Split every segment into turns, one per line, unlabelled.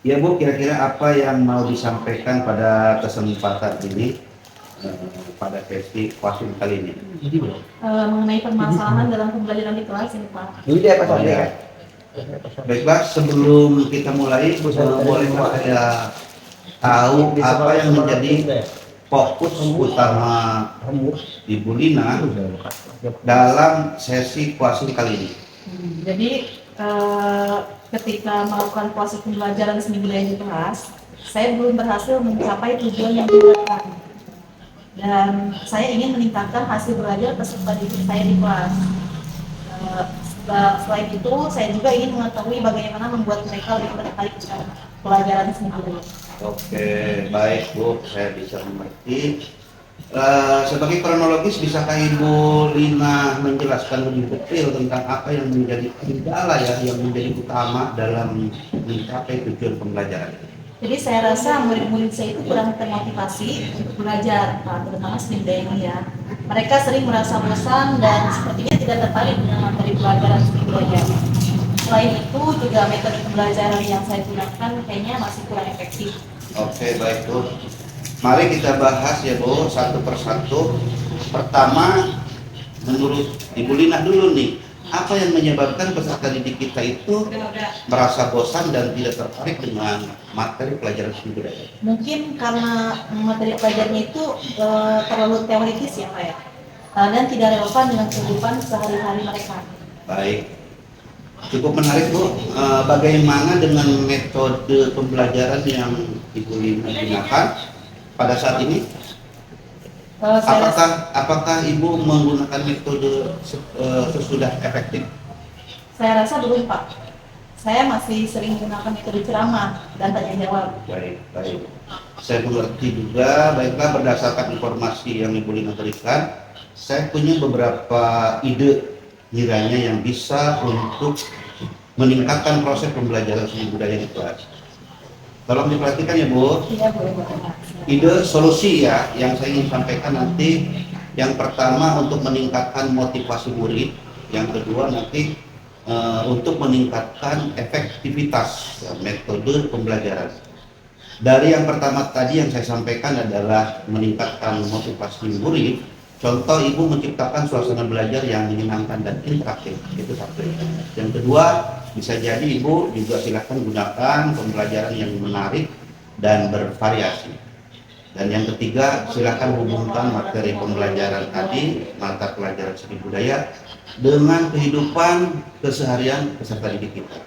Ya Bu, kira-kira apa yang mau disampaikan pada kesempatan ini pada sesi Kwasim kali ini?
Mengenai permasalahan dalam pembelajaran di kelas ini Pak.
Oh, ya. Baiklah, sebelum kita mulai, bolehkah saya tahu apa yang menjadi fokus utama Ibu Lina dalam sesi Kwasim kali ini?
Jadi ketika melakukan proses pembelajaran seni budaya di kelas, saya belum berhasil mencapai tujuan yang diharapkan. Dan saya ingin meningkatkan hasil belajar peserta didik saya di kelas. Selain itu, saya juga ingin mengetahui bagaimana membuat mereka lebih tertarik dengan pelajaran seni budaya.
Oke, baik Bu, saya bisa mengerti. Sebagai kronologis, bisakah Ibu Lina menjelaskan lebih detail tentang apa yang menjadi kendala ya, yang menjadi utama dalam mencapai tujuan pembelajaran?
Jadi saya rasa murid-murid saya itu kurang termotivasi untuk belajar, terutama seni budaya ini ya. Mereka sering merasa bosan dan sepertinya tidak tertarik dengan materi pelajaran seni budaya. Selain itu juga metode pembelajaran yang saya gunakan kayaknya masih kurang efektif.
Oke, baik Bu. Mari kita bahas ya Bu, satu persatu. Pertama, menurut Ibu Lina dulu nih, apa yang menyebabkan peserta didik kita itu merasa bosan dan tidak tertarik dengan materi pelajaran seni budaya?
Mungkin karena materi pelajarannya itu terlalu teoritis ya Pak ya, dan tidak relevan dengan kehidupan sehari-hari mereka.
Baik, cukup menarik Bu. Bagaimana dengan metode pembelajaran yang Ibu Lina gunakan pada saat ini? Apakah Ibu menggunakan metode sesudah efektif?
Saya rasa belum Pak. Saya masih sering menggunakan metode ceramah dan tanya jawab.
Baik, baik. Saya mengerti juga. Baiklah, berdasarkan informasi yang Ibu Lina berikan, saya punya beberapa ide kiranya yang bisa untuk meningkatkan proses pembelajaran seni budaya di kelas. Tolong diperhatikan ya Bu.
Iya, boleh Pak.
Ide solusi ya yang saya ingin sampaikan nanti. Yang pertama untuk meningkatkan motivasi murid, yang kedua nanti untuk meningkatkan efektivitas metode pembelajaran. Dari yang pertama tadi yang saya sampaikan adalah meningkatkan motivasi murid. Contoh, Ibu menciptakan suasana belajar yang menyenangkan dan interaktif, itu satu. Yang kedua, bisa jadi Ibu juga silakan gunakan pembelajaran yang menarik dan bervariasi. Dan yang ketiga, silakan hubungkan materi pembelajaran tadi, mata pelajaran seni budaya, dengan kehidupan keseharian peserta didik kita.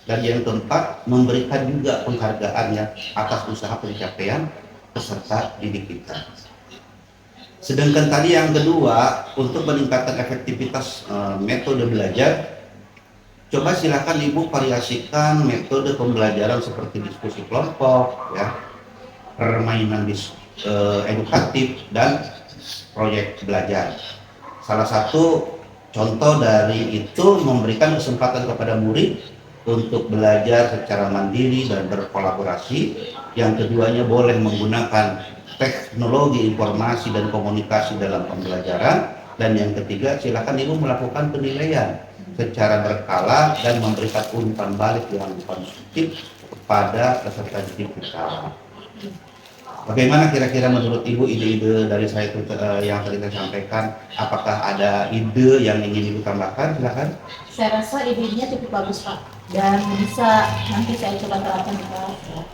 Dan yang keempat, memberikan juga penghargaan ya atas usaha pencapaian peserta didik kita. Sedangkan tadi yang kedua, untuk meningkatkan efektivitas metode belajar, coba silakan Ibu variasikan metode pembelajaran seperti diskusi kelompok, ya, permainan edukatif, dan proyek belajar. Salah satu contoh dari itu memberikan kesempatan kepada murid untuk belajar secara mandiri dan berkolaborasi. Yang keduanya boleh menggunakan teknologi informasi dan komunikasi dalam pembelajaran. Dan yang ketiga, silakan Ibu melakukan penilaian secara berkala dan memberikan umpan balik yang konstruktif kepada peserta didik kita. Bagaimana kira-kira menurut Ibu ide-ide dari saya itu yang tadi saya sampaikan? Apakah ada ide yang ingin Ibu tambahkan? Silakan.
Saya rasa ide-idenya cukup bagus Pak, dan bisa nanti saya coba terapkan di kelas.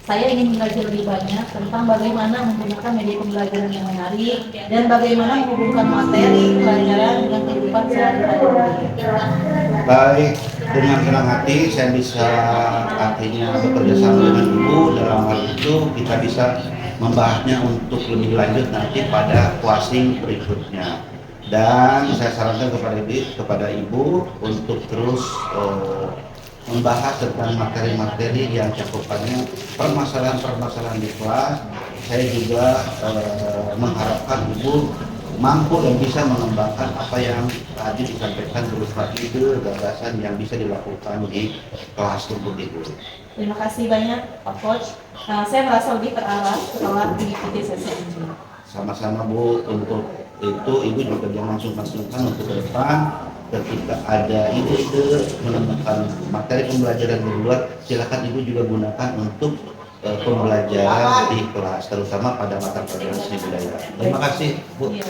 Saya ingin belajar lebih banyak tentang bagaimana menggunakan media pembelajaran yang menarik dan bagaimana menghubungkan materi pelajaran dengan kehidupan sehari-hari.
Baik, dengan senang hati saya bisa akhirnya bekerja sama dengan Ibu. Dalam hal itu kita bisa membahasnya untuk lebih lanjut nanti pada Kwasim berikutnya. Dan saya sarankan kepada Ibu untuk terus membahas tentang materi-materi yang cakupannya permasalahan-permasalahan di kelas. Saya juga mengharapkan Ibu mampu dan bisa mengembangkan apa yang tadi disampaikan berupa ide gagasan yang bisa dilakukan di kelas untuk Ibu.
Terima kasih banyak Pak Coach. Saya merasa lebih terarah setelah mengikuti sesi ini.
Sama-sama Bu. Untuk itu Ibu juga jangan sungkan-sungkan untuk ke depan ketika ada ide-ide menemukan materi pembelajaran di luar, silakan ibu juga gunakan untuk pembelajaran di kelas, terutama pada mata pelajaran seni budaya. Terima kasih, Bu.
Iya.